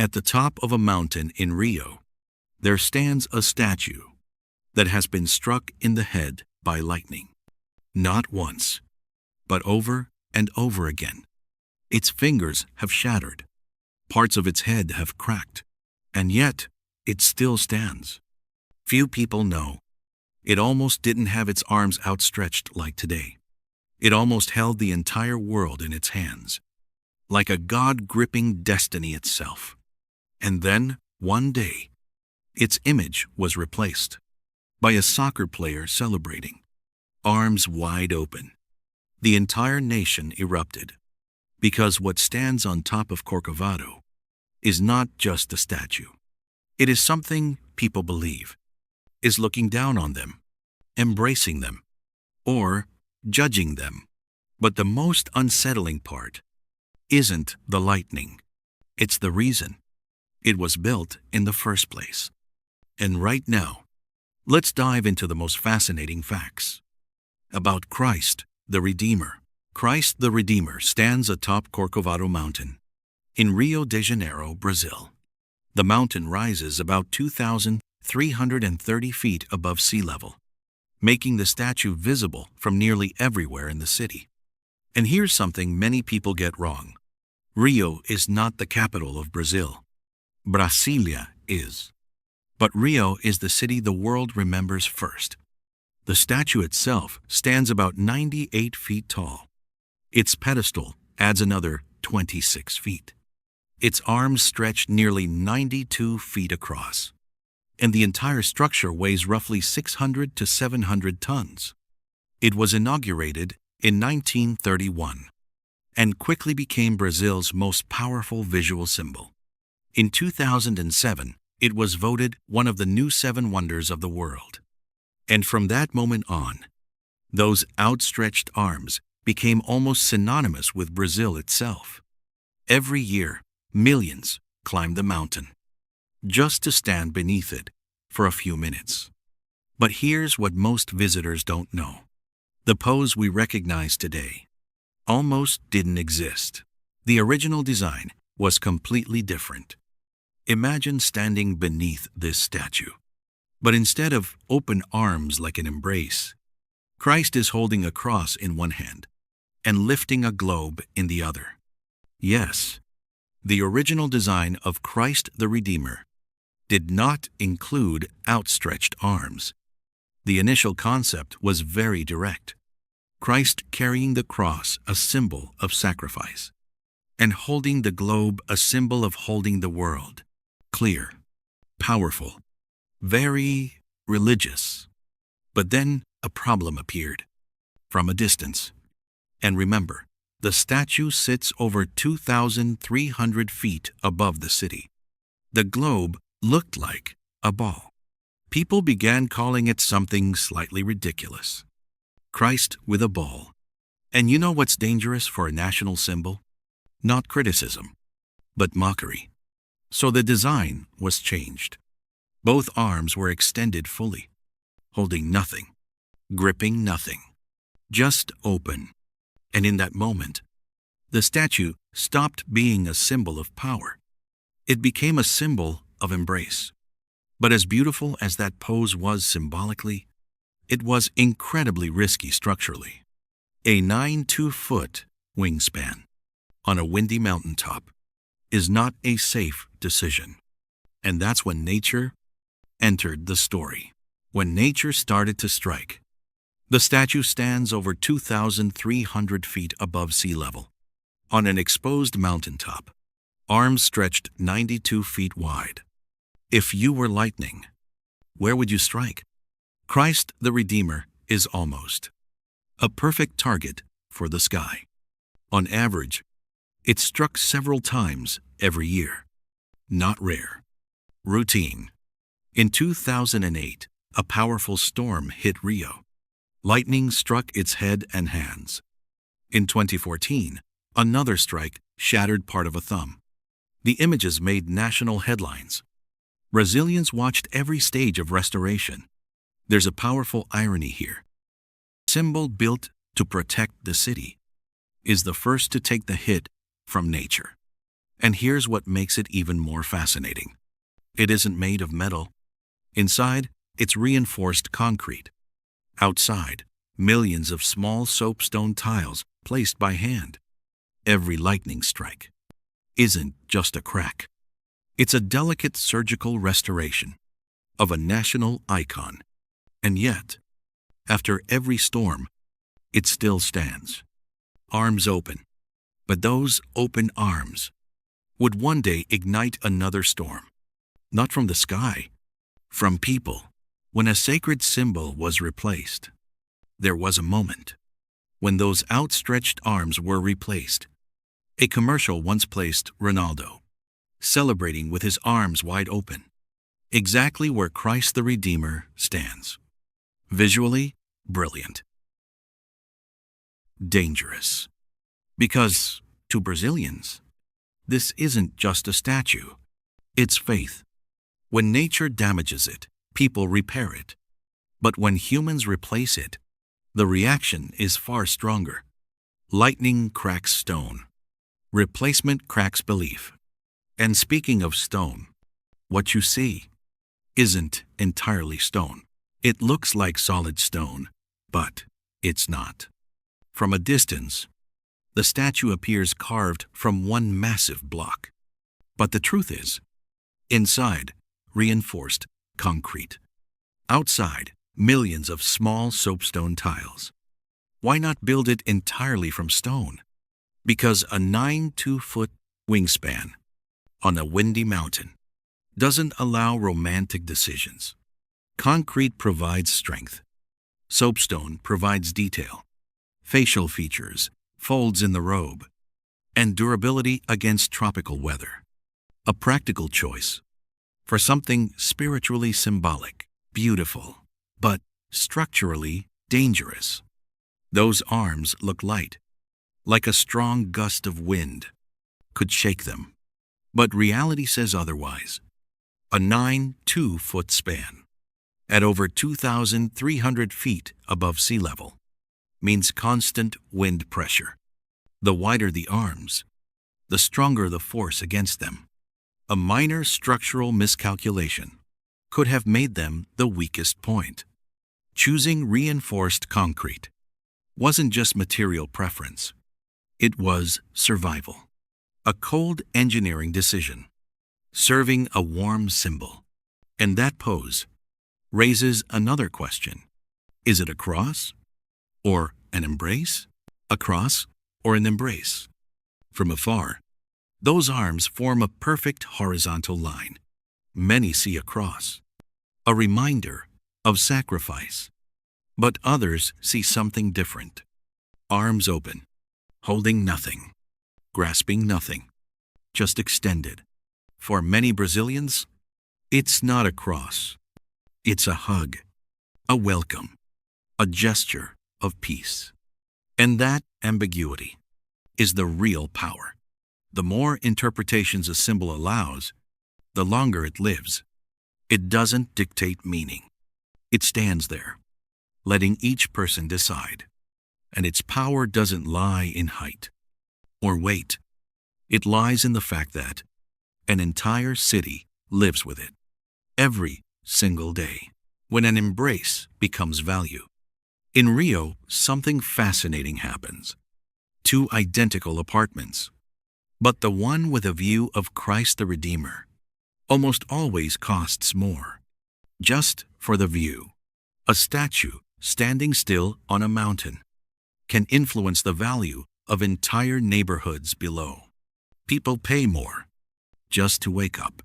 At the top of a mountain in Rio, there stands a statue that has been struck in the head by lightning. Not once, but over and over again. Its fingers have shattered, parts of its head have cracked, and yet it still stands. Few people know it almost didn't have its arms outstretched like today. It almost held the entire world in its hands, like a god gripping destiny itself. And then, one day, its image was replaced by a soccer player celebrating, arms wide open. The entire nation erupted, because what stands on top of Corcovado is not just a statue. It is something people believe is looking down on them, embracing them, or judging them. But the most unsettling part isn't the lightning. It's the reason it was built in the first place. And right now, let's dive into the most fascinating facts about Christ the Redeemer. Christ the Redeemer stands atop Corcovado Mountain in Rio de Janeiro, Brazil. The mountain rises about 2,330 feet above sea level, making the statue visible from nearly everywhere in the city. And here's something many people get wrong. Rio is not the capital of Brazil. Brasília is. But Rio is the city the world remembers first. The statue itself stands about 98 feet tall. Its pedestal adds another 26 feet. Its arms stretch nearly 92 feet across, and the entire structure weighs roughly 600 to 700 tons. It was inaugurated in 1931 and quickly became Brazil's most powerful visual symbol. In 2007, it was voted one of the new 7 wonders of the world. And from that moment on, those outstretched arms became almost synonymous with Brazil itself. Every year, millions climb the mountain just to stand beneath it for a few minutes. But here's what most visitors don't know. The pose we recognize today almost didn't exist. The original design was completely different. Imagine standing beneath this statue. But instead of open arms like an embrace, Christ is holding a cross in one hand and lifting a globe in the other. Yes, the original design of Christ the Redeemer did not include outstretched arms. The initial concept was very direct. Christ carrying the cross, a symbol of sacrifice, and holding the globe, a symbol of holding the world. Clear, powerful, very religious. But then a problem appeared from a distance. And remember, the statue sits over 2,300 feet above the city. The globe looked like a ball. People began calling it something slightly ridiculous. Christ with a ball. And you know what's dangerous for a national symbol? Not criticism, but mockery. So the design was changed. Both arms were extended fully, holding nothing, gripping nothing, just open. And in that moment, the statue stopped being a symbol of power. It became a symbol of embrace. But as beautiful as that pose was symbolically, it was incredibly risky structurally. A 9.2-foot wingspan on a windy mountaintop is not a safe decision. And that's when nature entered the story. When nature started to strike. The statue stands over 2,300 feet above sea level, on an exposed mountaintop, arms stretched 92 feet wide. If you were lightning, where would you strike? Christ the Redeemer is almost a perfect target for the sky. On average, it struck several times every year. Not rare. Routine. In 2008, a powerful storm hit Rio. Lightning struck its head and hands. In 2014, another strike shattered part of a thumb. The images made national headlines. Brazilians watched every stage of restoration. There's a powerful irony here. The symbol built to protect the city is the first to take the hit from nature. And here's what makes it even more fascinating. It isn't made of metal. Inside, it's reinforced concrete. Outside, millions of small soapstone tiles placed by hand. Every lightning strike isn't just a crack. It's a delicate surgical restoration of a national icon. And yet, after every storm, it still stands, arms open. But those open arms would one day ignite another storm, not from the sky, from people. When a sacred symbol was replaced, there was a moment when those outstretched arms were replaced. A commercial once placed Ronaldo celebrating with his arms wide open, exactly where Christ the Redeemer stands. Visually, brilliant. Dangerous. Because, to Brazilians, this isn't just a statue, it's faith. When nature damages it, people repair it. But when humans replace it, the reaction is far stronger. Lightning cracks stone. Replacement cracks belief. And speaking of stone, what you see isn't entirely stone. It looks like solid stone, but it's not. From a distance, the statue appears carved from one massive block. But the truth is, inside, reinforced concrete. Outside, millions of small soapstone tiles. Why not build it entirely from stone? Because a 9-2-foot wingspan on a windy mountain doesn't allow romantic decisions. Concrete provides strength. Soapstone provides detail, facial features, folds in the robe, and durability against tropical weather. A practical choice for something spiritually symbolic, beautiful, but structurally dangerous. Those arms look light, like a strong gust of wind could shake them. But reality says otherwise. A 9-2-foot span, at over 2,300 feet above sea level, means constant wind pressure. The wider the arms, the stronger the force against them. A minor structural miscalculation could have made them the weakest point. Choosing reinforced concrete wasn't just material preference. It was survival. A cold engineering decision, serving a warm symbol. And that pose raises another question. Is it a cross or an embrace? A cross or an embrace? From afar, those arms form a perfect horizontal line. Many see a cross, a reminder of sacrifice. But others see something different. Arms open, holding nothing, grasping nothing, just extended. For many Brazilians, it's not a cross. It's a hug, a welcome, a gesture of peace. And that ambiguity is the real power. The more interpretations a symbol allows, the longer it lives. It doesn't dictate meaning. It stands there, letting each person decide. And its power doesn't lie in height or weight. It lies in the fact that an entire city lives with it every single day. When an embrace becomes value. In Rio, something fascinating happens. 2 identical apartments, but the one with a view of Christ the Redeemer almost always costs more. Just for the view. A statue standing still on a mountain can influence the value of entire neighborhoods below. People pay more just to wake up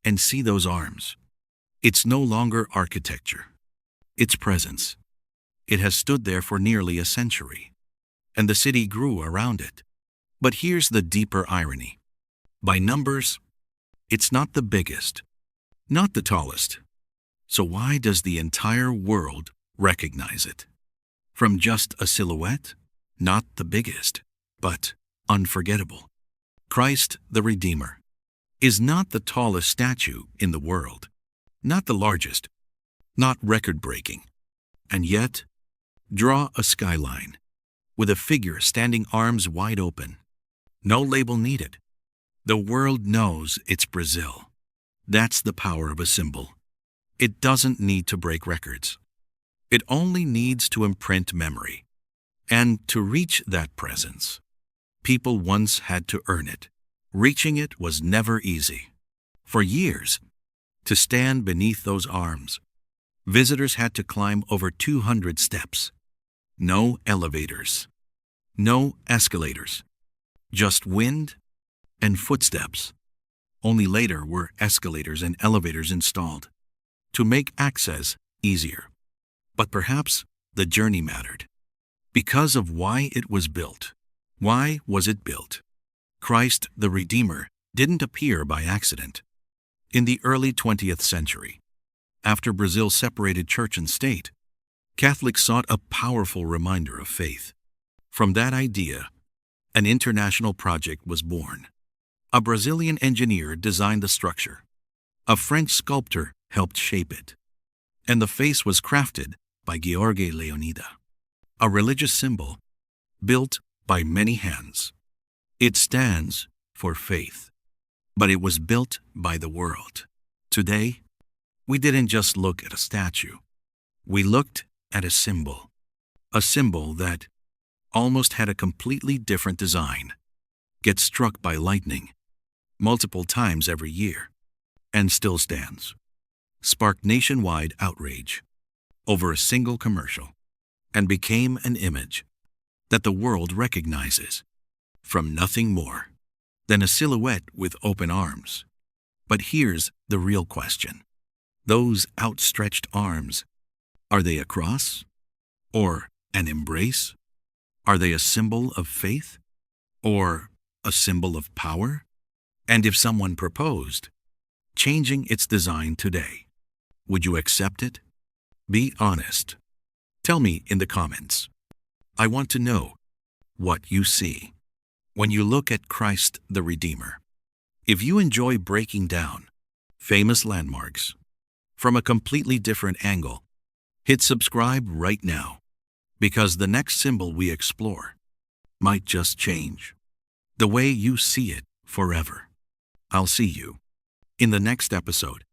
and see those arms. It's no longer architecture. It's presence. It has stood there for nearly a century, and the city grew around it. But here's the deeper irony. By numbers, it's not the biggest, not the tallest. So why does the entire world recognize it? From just a silhouette, not the biggest, but unforgettable. Christ the Redeemer is not the tallest statue in the world, not the largest, not record-breaking. And yet, draw a skyline with a figure standing arms wide open. No label needed. The world knows it's Brazil. That's the power of a symbol. It doesn't need to break records. It only needs to imprint memory. And to reach that presence, people once had to earn it. Reaching it was never easy. For years, to stand beneath those arms, visitors had to climb over 200 steps. No elevators. No escalators. Just wind and footsteps. Only later were escalators and elevators installed to make access easier. But perhaps the journey mattered because of why it was built. Why was it built? Christ the Redeemer didn't appear by accident. In the early 20th century, after Brazil separated church and state, Catholics sought a powerful reminder of faith. From that idea, an international project was born. A Brazilian engineer designed the structure. A French sculptor helped shape it. And the face was crafted by Gheorghe Leonida, a religious symbol built by many hands. It stands for faith, but it was built by the world. Today, we didn't just look at a statue. We looked at a symbol that almost had a completely different design, gets struck by lightning multiple times every year, and still stands. Sparked nationwide outrage over a single commercial, and became an image that the world recognizes from nothing more than a silhouette with open arms. But here's the real question. Those outstretched arms, are they a cross or an embrace? Are they a symbol of faith or a symbol of power? And if someone proposed changing its design today, would you accept it? Be honest. Tell me in the comments. I want to know what you see when you look at Christ the Redeemer. If you enjoy breaking down famous landmarks from a completely different angle, hit subscribe right now, because the next symbol we explore might just change the way you see it forever. I'll see you in the next episode.